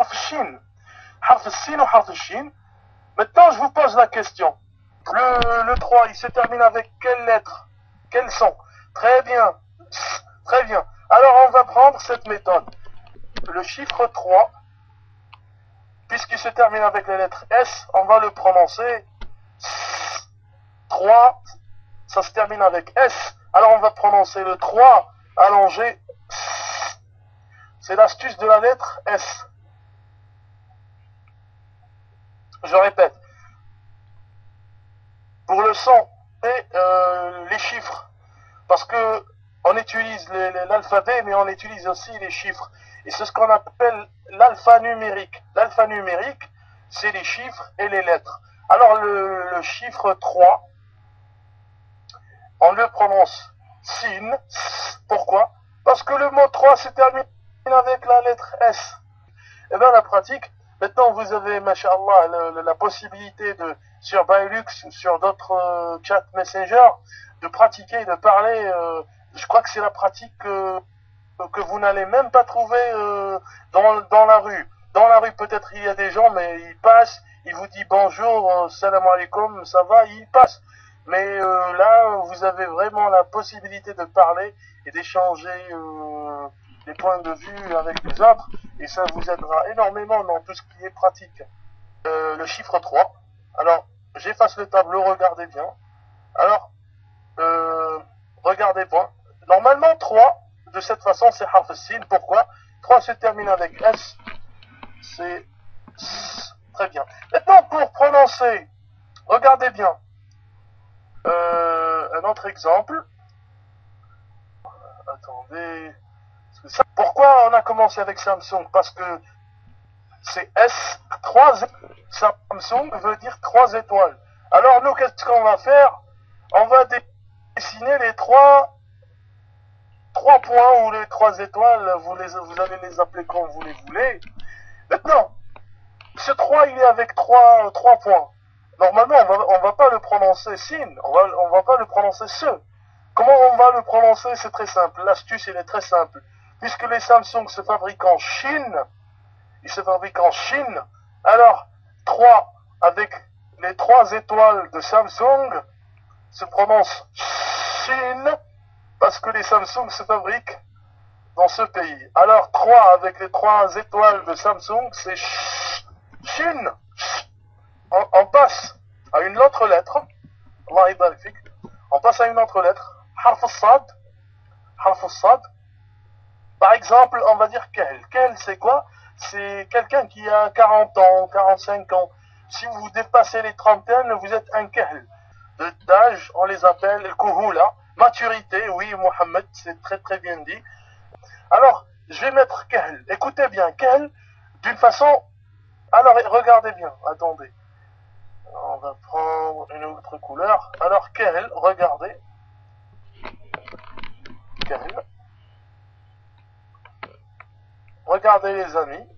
harf shin. Harf sin ou harf shin. Maintenant, je vous pose la question. Le 3, il se termine avec quelle lettre? Quel son? Très bien. Très bien. Alors, on va prendre cette méthode. Le chiffre 3, puisqu'il se termine avec la lettre S, on va le prononcer 3, ça se termine avec S. Alors, on va prononcer le 3 allongé. C'est l'astuce de la lettre S. Je répète. Pour le son et les chiffres. Parce que on utilise l'alphabet, mais on utilise aussi les chiffres. Et c'est ce qu'on appelle l'alphanumérique. L'alphanumérique, c'est les chiffres et les lettres. Alors le chiffre 3, on le prononce sin. Pourquoi? Parce que le mot 3 se termine avec la lettre S. Et bien la pratique, maintenant vous avez, masha'Allah, la possibilité de, sur Bailux ou sur d'autres chat messenger, de pratiquer, de parler. Je crois que c'est la pratique que vous n'allez même pas trouver dans la rue. Dans la rue, peut-être il y a des gens, mais ils passent, ils vous disent bonjour, salam alaikum, ça va, ils passent. Mais là, vous avez vraiment la possibilité de parler et d'échanger des points de vue avec les autres, et ça vous aidera énormément dans tout ce qui est pratique. Le chiffre 3. Alors, j'efface le tableau, regardez bien. Alors, regardez bien. Normalement, 3, de cette façon, c'est harf sin. Pourquoi? 3 se termine avec S. C'est très bien. Maintenant, pour prononcer, regardez bien. Un autre exemple. Attendez. Pourquoi on a commencé avec Samsung? Parce que c'est S, 3, Samsung veut dire 3 étoiles. Alors nous, qu'est-ce qu'on va faire? On va dessiner les 3 points ou les 3 étoiles, vous allez les appeler comme vous les voulez. Maintenant, ce 3, il est avec 3 points. Normalement, on va pas le prononcer sin, on va pas le prononcer ce. Comment on va le prononcer? C'est très simple. L'astuce, elle est très simple. Puisque les Samsung se fabriquent en Chine, ils se fabriquent en Chine, alors 3 avec les 3 étoiles de Samsung se prononce Chine parce que les Samsung se fabriquent dans ce pays. Alors 3 avec les 3 étoiles de Samsung, c'est Chine. On passe à une autre lettre. Allah yabarak fik. On passe à une autre lettre. Harf al-sad. Harf al-sad. Par exemple, on va dire Kehl. Kehl, c'est quoi? C'est quelqu'un qui a 40 ans, 45 ans. Si vous dépassez les trentaines, vous êtes un Kehl. D'âge, on les appelle le Kuhula. Maturité, oui, Mohamed, c'est très très bien dit. Alors, je vais mettre Kehl. Écoutez bien, Kehl, d'une façon... Alors, regardez bien, attendez. On va prendre une autre couleur. Alors, Kehl, regardez. Kehl. Regardez les amis.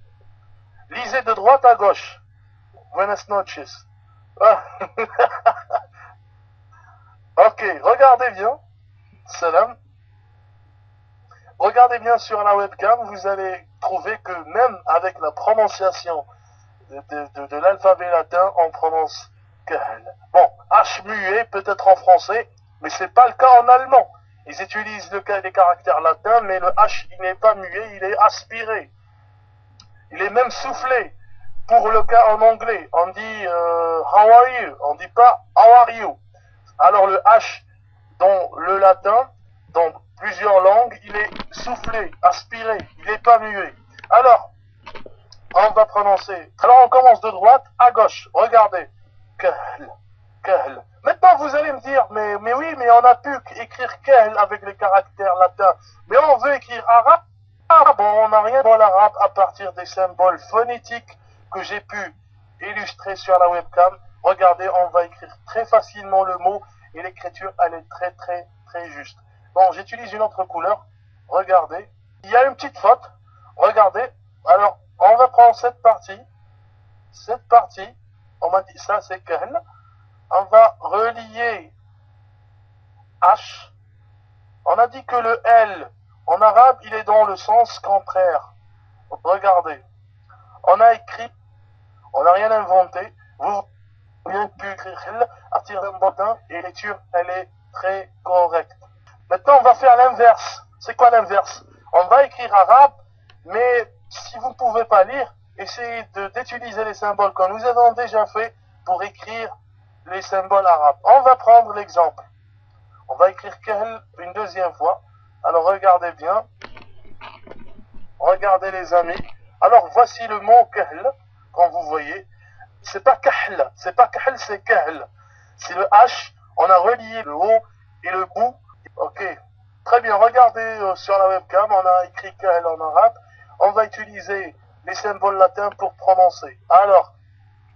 Lisez de droite à gauche. Buenas noches. Ah. Ok, regardez bien. Salam. Regardez bien sur la webcam, vous allez trouver que même avec la prononciation de l'alphabet latin, on prononce Kehl. Bon, H muet peut-être en français, mais c'est pas le cas en allemand. Ils utilisent les caractères latins, mais le H, il n'est pas muet, il est aspiré. Il est même soufflé. Pour le cas en anglais, on dit how are you, on dit pas how are you. Alors le H, dans le latin, dans plusieurs langues, il est soufflé, aspiré, il n'est pas muet. Alors, on va prononcer. Alors on commence de droite à gauche. Regardez. Kehl, Kehl. Maintenant vous allez me dire, mais oui, mais on a pu écrire Kehl avec les caractères latins. Mais on veut écrire arabe. Bon, on n'a rien dans l'arabe à partir des symboles phonétiques que j'ai pu illustrer sur la webcam. Regardez, on va écrire très facilement le mot et l'écriture, elle est très très très juste. Bon, j'utilise une autre couleur. Regardez. Il y a une petite faute. Regardez. Alors, on va prendre cette partie. Cette partie, on m'a dit ça, c'est Kehl. On va relier H. On a dit que le L, en arabe, il est dans le sens contraire. Regardez. on a écrit, on n'a rien inventé. Vous bien pu écrire khil à partir d'un bottin et l'écriture, elle est très correcte. Maintenant, on va faire l'inverse. C'est quoi l'inverse? On va écrire arabe, mais si vous ne pouvez pas lire, essayez d'utiliser les symboles que nous avons déjà fait pour écrire les symboles arabes. On va prendre l'exemple. On va écrire kahl une deuxième fois. Alors regardez bien. Regardez les amis. Alors voici le mot kahl, comme vous voyez. C'est pas kahl, c'est kahl. C'est le H. On a relié le haut et le bout. Ok. Très bien. Regardez sur la webcam. On a écrit kahl en arabe. On va utiliser les symboles latins pour prononcer. Alors,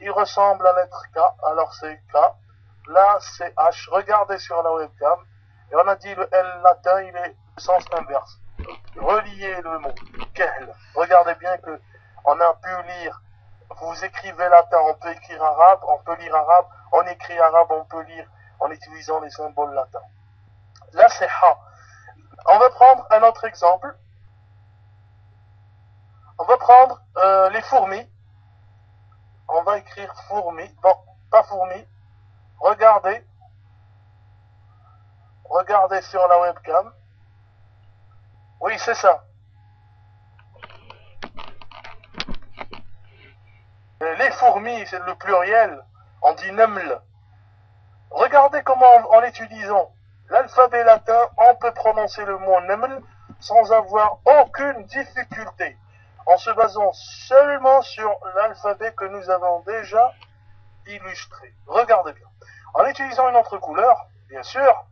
il ressemble à la lettre K. Alors c'est K. Là, c'est H. Regardez sur la webcam. Et on a dit le L latin, il est sens inverse. Reliez le mot kahl. Regardez bien que on a pu lire. Vous écrivez latin, on peut écrire arabe, on peut lire arabe. On écrit arabe, on peut lire en utilisant les symboles latins. Là, c'est ha. On va prendre un autre exemple. On va prendre les fourmis. On va écrire fourmi. Bon, pas fourmi. Regardez. Regardez sur la webcam. Oui, c'est ça. Les fourmis, c'est le pluriel. On dit naml. Regardez comment en l'utilisant l'alphabet latin, on peut prononcer le mot naml sans avoir aucune difficulté, en se basant seulement sur l'alphabet que nous avons déjà illustré. Regardez bien. En utilisant une autre couleur, bien sûr,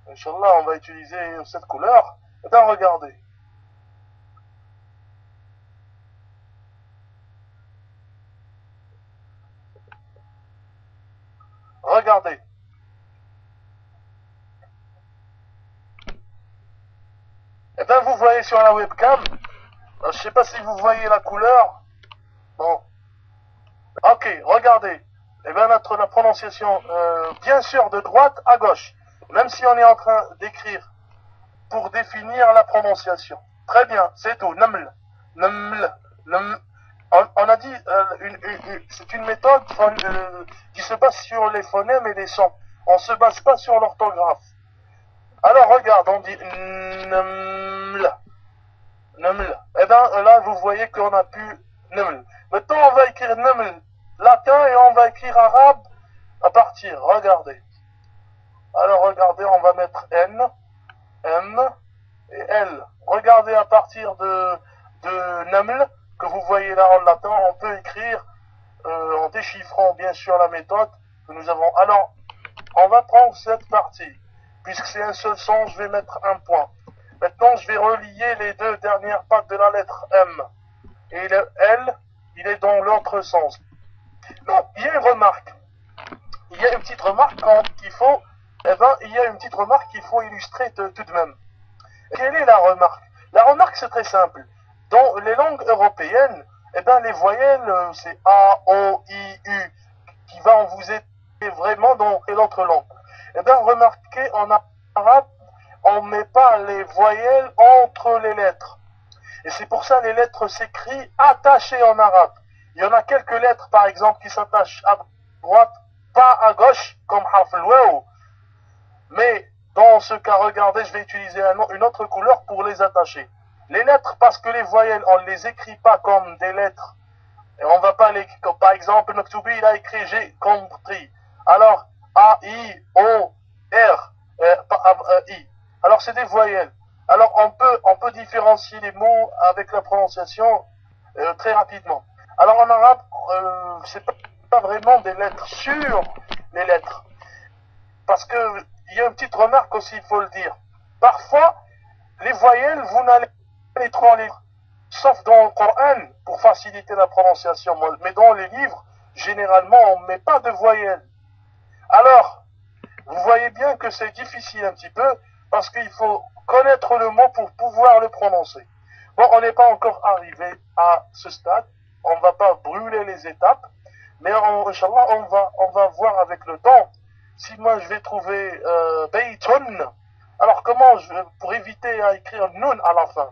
Inch'Allah, on va utiliser cette couleur. Eh bien, regardez. Regardez. Eh bien, vous voyez sur la webcam, je ne sais pas si vous voyez la couleur. Bon. Ok, regardez. Eh bien, la prononciation, bien sûr, de droite à gauche. Même si on est en train d'écrire pour définir la prononciation. Très bien, c'est tout. Naml. Naml. Naml. On a dit, c'est une méthode qui se base sur les phonèmes et les sons. On ne se base pas sur l'orthographe. Alors, regarde, on dit naml. Naml. Eh bien, là, vous voyez qu'on a pu naml. Maintenant, on va écrire naml latin et on va écrire arabe à partir. Regardez. Alors, regardez, on va mettre N, M et L. Regardez à partir de naml, que vous voyez là en latin, on peut écrire en déchiffrant bien sûr la méthode que nous avons. Alors, on va prendre cette partie. Puisque c'est un seul son, je vais mettre un point. Maintenant, je vais relier les deux dernières pattes de la lettre M. Et le L, il est dans l'autre sens. Non, il y a une remarque. Il y a une petite remarque qu'il faut, eh ben, il y a une petite remarque qu'il faut illustrer tout de même. Quelle est la remarque? La remarque, c'est très simple. Dans les langues européennes, eh ben, les voyelles, c'est A, O, I, U, qui va vous aider vraiment dans l'autre langue. Eh bien, remarquez, en arabe, on ne met pas les voyelles entre les lettres. Et c'est pour ça que les lettres s'écrivent attachées en arabe. Il y en a quelques lettres, par exemple, qui s'attachent à droite, pas à gauche, comme harf al-waw. Mais, dans ce cas, regardez, je vais utiliser une autre couleur pour les attacher. Les lettres, parce que les voyelles, on ne les écrit pas comme des lettres. Et on va pas les... Par exemple, Noktoubi, il a écrit j'ai compris. Alors, A, I, O, R, I. Alors, c'est des voyelles. Alors, on peut différencier les mots avec la prononciation très rapidement. Alors, en arabe, c'est pas vraiment des lettres sur les lettres. Parce que il y a une petite remarque aussi, il faut le dire. Parfois, les voyelles, vous n'allez pas les trouver en livre. Sauf dans le Coran, pour faciliter la prononciation. Mais dans les livres, généralement, on ne met pas de voyelles. Alors, vous voyez bien que c'est difficile un petit peu, parce qu'il faut connaître le mot pour pouvoir le prononcer. Bon, on n'est pas encore arrivé à ce stade, on ne va pas brûler les étapes, mais Inch'Allah, on va voir avec le temps, si moi je vais trouver Baytun, alors comment pour éviter à écrire Nun à la fin,